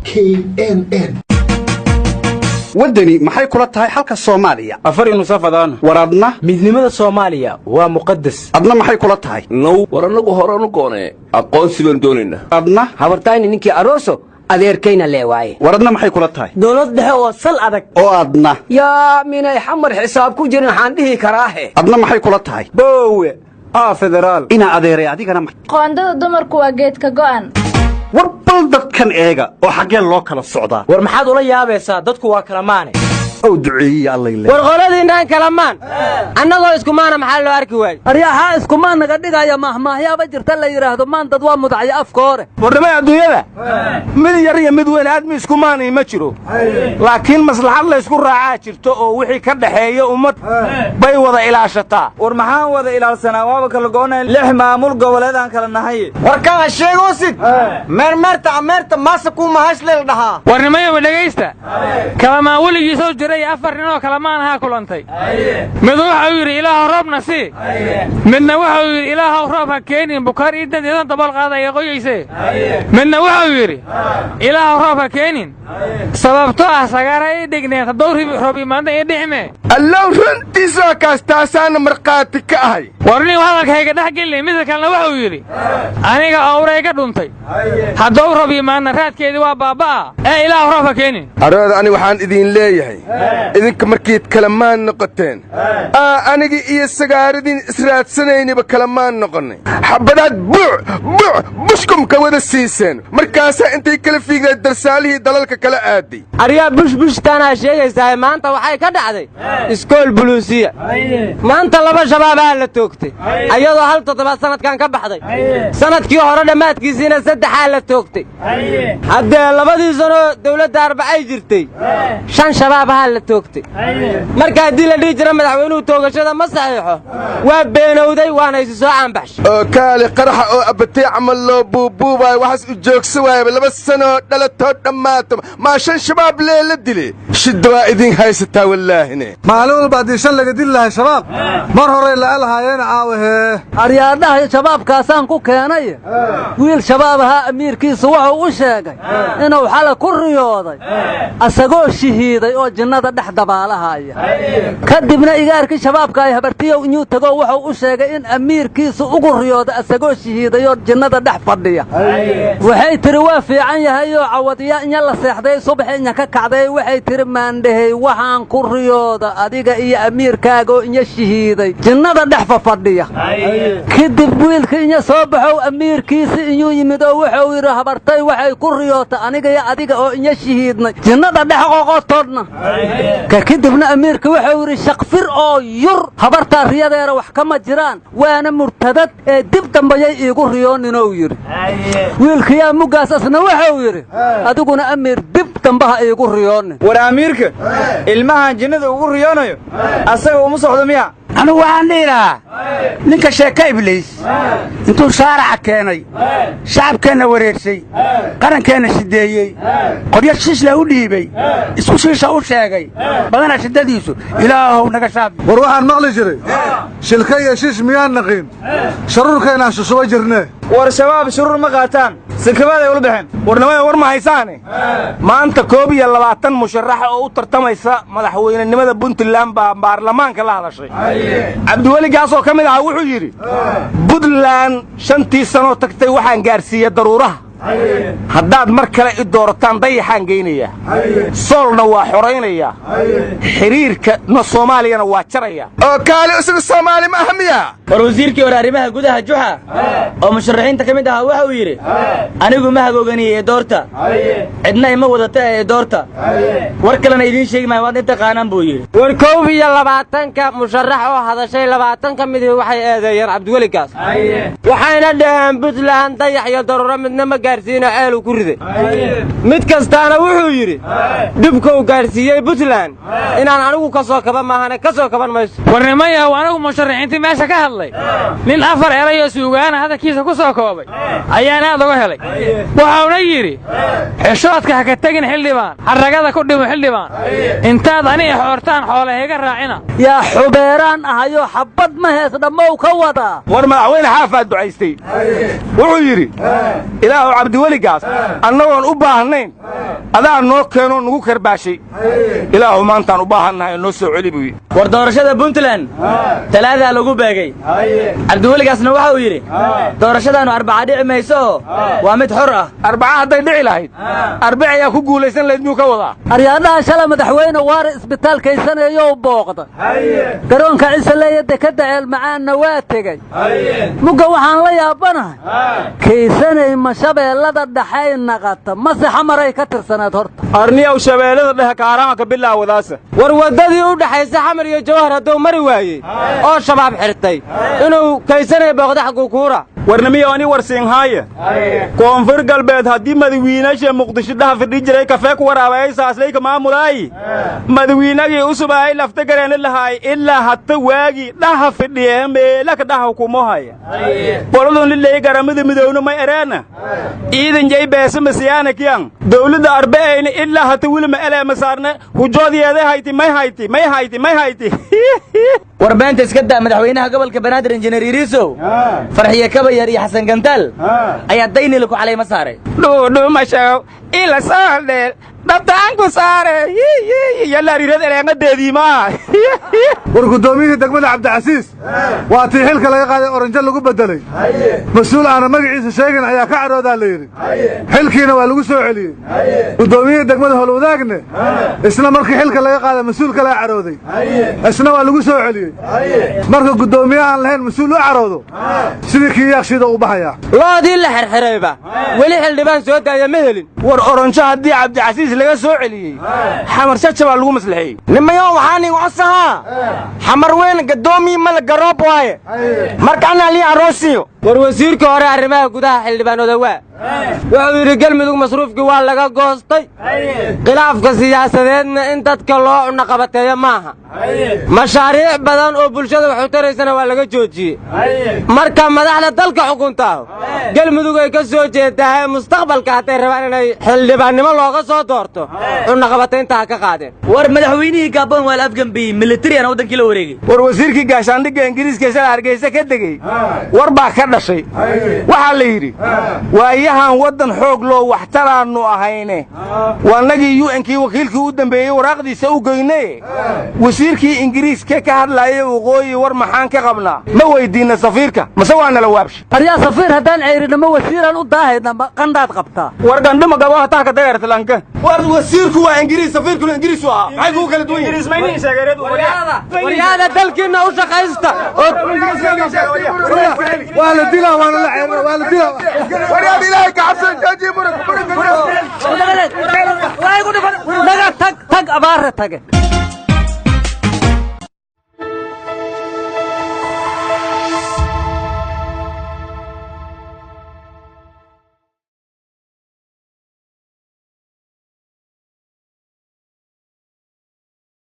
KNN wadani maxay kula tahay halka Soomaaliya afar inu safadaan waradna midnimada Soomaaliya waa muqaddas adna maxay kula tahay no waranagu horanu goone aqoonsi baan doonayna adna habartayni ninkii arooso adeerkayna leewaaye waradna maxay kula tahay dawlad dhexe oo sal adag oo adna yaa minay xamar xisaab ku jirin waxaan dhihi karaahe adna maxay kula tahay boowe federaal ina adeeray adigana qoondada dumarku waa geedka go'an warbal dadkan eega oo xagee loo kala socdaa war maxaad ula yaabaysaa dadku waa kala maane oo duceeyay Allah ilaahay war qoladiinaan kala maan annagoo isku maana maxaa loo arki waayay aryaha isku maan naga dhigaya mahmaahyaaba jirta la yiraahdo maan dad waa mudacyo afka hore warnimay adduunyada mid yar iyo mid weyn aad mi isku maanay ma jiro laakiin maslaxad la isku raacaa jirto oo wixii ka dhaxeeya ummad bay wada ilaashataa war maxaan wada ilaalsanaa waaba kala go'nay lix maamul goboleedaan kala nahay war ka sheegoosid meerta maasa ku mahashleel dhahaa warnimay wadagaysta kala maawligiisoo jiray afar nin oo kala maanaha kulantay mid waxa uu yiri ilaahu roobna si midna waxa uu yiri ilaahu roob ha keenin bukaar idan dabal qaadaya qoyayse midna waxa uu yiri ilaahu roob ha keenin sababtoo ah sagaray dhignay tadawri roob imaanta ee dhixme allah runtiisa kaastaan marqaati ka ahay warni hadalkayga dhaxgelay mid kalena waxa uu yiri aniga awray ka dhuntay hadduu roob imaana raadkeedii waa baabaa ee ilaahu roob ha keenin arada ani waxaan idin leeyahay idinka markiid kala maan noqoteen anigi iyo sagaaradin israadsanayniba kala maan noqonay xabadaad bushkum ka wada siiseen markaasa intay kala fiigday darsaalihii dalalka kala aaday aryaa bushtaana sheegaysaa maanta waxay ka dhacday iskool buluusiya maanta laba shabaabaa la toogtay ayadoo hal toddobaad sanadkan ka baxday sanadkii hore dhammaadkiisiina saddexaa la toogtay haddee labadii sano dawladda arbacay jirtay shan shabaabaha la toogtay marka haddii la dhihi jira madaxweynuhu toogashada ma saxiixo waa beenowday waana isi soo caanbaxshay oo kaali qaraxa oo abatay camal loo buubuubaayo waxaas u joogsa waayaba laba sano dhalatoo dhammaato maa shan shabaab la dilay shidda waa idin haysataa wallaahine maalin walba haddii shan laga dili lahay shabaab mar horey la alhaayeena caawahee aryaadhaha shabaabkaasaan ku keenay wiil shabaab ahaa amiirkiisu wuxuu u sheegay inuu xala ku riyooday asagoo shahiiday oo jinnada dhex dabaalahaya kadibna igaarkii shabaabka ay habartiyow inuu tago wuxuu u sheegay in amiirkiisu ugu riyooday asagoo shahiiday oo jinnada dhex fadhiya waxay tiri waa fiican yahay oo cawadiya inya la seexday subax inya ka kacday waxay tiri maandhahay waxaan ku riyooda adiga iyo amiirkaaga oo inya shahiiday jinnada dhex fadhiya kadib wiilka inya soo baxow amiirkiisi inuu yimid oo wuxuu yiri habartay waxay ku riyoota aniga iyo adiga oo inya shahiidnay jinnada dhex qoqotoodna kadibna amiirka wuxuu yiri shaqfir oo yur habarta riyadeera wax kama jiraan waana murtadad ee dib dambayay iigu riyoonin oo yiri wiilka yaa mugaasasna wuxuu yiri adiguna amiir dib dambaha iigu riyoonin war amiirka ilmahan jinnada ugu riyoonayo asaga uma socdo miya anu waxaan dhiilahaa ninka sheeka ibliis intuu shaaraca keenay shacabkeenna wareersay qarankeenna shideeyey qoryo shiishla u dhiibay isku shiisha u sheegay badana shiddadiisu ilaahow naga shaafi war waxaan maqli jiray shilka iyo shiish miyaan naqiin sharuurkaynaan shushuba jirnee war shabaab shuruur ma qaataan sikabaaday ula baxeen warnimada war ma haysaane maanta 21 musharaxa oo u tartamaysa madaxweynenimada Puntland baa baarlamaanka la hadashay cabdiweli gaasoo ka mid ah wuxuu yiri Puntland 5 sano tagtay waxaan gaarsiiyay daruuraha haddaad mar kale i doorataan dayaxaan geynaya soolna waa xoraynaya xiriirka Soomaaliyana waa jaraya oo kaali isagu Soomaali ma ahmiya war wasiirkii hore arrimaha gudaha Juxa oo musharaxiinta kamid ah waxa uu yiri anigu ma hagooganiyay doorta cidna ima wadata ee doorta war kalena idin sheegi ma waad inta qaanaan buu yiri war 22 musharax oo hadashay 20 kamid waxay eedeeyeen cabdiweli gaas waxayna dhahan Puntland dayax iyo daruuro midna ma gaarsiina aal ku riday mid kastaana wuxuu yiri dibka uu gaarsiiyay Puntland inaan anigu ka soo kaba maahane ka soo kaban mayso warnimaya anigu musharaxiintii meesha ka hadlay nin afar erayo suugaana hadalkiisa ku soo koobay ayaan aad uga helay waxauna yiri xishoodka ka tagin xildhibaan haragada ku dhimo xildhibaan intaad ani xoortaan xoolaheega raacina yaa xubeeraan ahayo xabad ma hees dhamow ka wada war madaxweyne xaafaad ducaystay wuxuu yiri ilaahu cabdiweligaas annagoon u baahnayn adaa noo keenoo nugu karbaashay ilaahu maantaan u baahannahay noo soo celi buuyi war doorashada puntland talaadaa lagu beegay cabdiweligaasna waxa uu yidhi doorashadaannu arbaca dhici mayso oo waa mid xor ah arbaca hadday dhici lahayd arbic ayaa ku guulaysan lahayd miyuu ka wadaa aryaadhaha shala madaxweyne waare isbitaalkaysaneeyow booqda garoonka cisaleeya dekadda ceelmacaanna waa tegey mugga waxaan la yaabanahay kaysanay ma shabeellada dhaxay naqata mase xamaray ka tirsaneed horta arniyow shabeellada dhexe kaaraha ka bilaawadaasa war waddadii u dhaxaysa xamar iyo jawhar hadduu mari waayey oo shabaab xirtay inuu kaysanay booqda xaguukuura warnamiyo ani warsiinhaaye koonfur galbeed haddii madawiinasha muqdisho dhaha fidhi jiray kafee ku waraabayaysaaslayka maamulaayi madawiinagii usubahay lafta gareeni lahaay ilaa hatta waagii dhaha fidhiye meelaka dhaha hukumohaya boladun lilay garamada midowna may ereena ciidan jay beesa masiyaana kiyan dawladda arbe'ayna ilaa hatta wilma elee masaarne hujoodiyeeda hayti may hayti war beenta iska daa madaxweynaha gobolka banaadir injineer iriisow farxiye kabayar iyo xasan gantaal ayaa daynila ku calayma saaray dhuudhumashaw ila saaldheel dhabtaanku saare yalaariirad eleengadeediimaa war guddoomiyihii degmada cabdicasiis waa tii xilka laga qaaday oranjo lagu beddelay mas-uul aana magaciisa sheegin ayaa ka cadhoodaa la yidhi xilkiina waa lagu soo celiyey guddoomiyihii degmada holwadaagne isna markii xilka laga qaaday mas-uul kalaa cadhooday isna waa lagu soo celiyey marka guddoomiye aan lahayn mas-uul u cadhoodo sidii kii yaaqshida u baxayaa loodii la xirxirayba weli xildhibaan soo daaya ma helin war oranjo haddii cabdicasiis laga soo celiyey xamar shajabaa lagu maslaxeeyey nimayo waxaan igu cosahaa xamar weyn gadoomiyi mala garoob waaye markaana lii aroosiyo war wasiirkii hore arrimaha gudaha xildhibaanooda waa wuxuu yidhi galmudug masruufkii waa laga goostay khilaafka siyaasadeedna in dadka loo cunaqabateeyo maaha mashaariic badan oo bulshada wax u taraysana waa laga joojiyey marka madaxda dalka xukuntaahu galmudug ay ka soo jeedahay mustaqbalka hadday rabaan inay xildhibaannimo looga soo doorto cunaqabataynta ha ka qaadeen war madaxweynihii gaabon waa la afgambiyey militariana waddankii la wareegay war wasiirkii gaashaandhigga ingiriiska shala hargeysa ka degey war baa ka dhashay waxaa la yidhi waayahan waddan xoog loo waxtaraannu ahayne waannagii yu'ankii wakiilkii u dambeeyey waraaqdiisa u geyne wasiirkii ingiriiska ka hadlaaya waqooyi war maxaan ka qabnaa ma weyddiinna safiirka mase waa nala waabsha aryaa safiir haddaan ceyrinimo wasiiraan u daahayna qandhaad qabtaa war gandhima gabo hataa ka dagartalanka war wasiirku waa ingiriis safiirkuna ingiriis u ahaa maxay kugu kala duwan yihiin waryaada dalkiinna u shaqaysta waa la dilaa waana la ceebaa waa la dilaa waryaab ilaahay ka cabsan jaaji naga tag abaare tage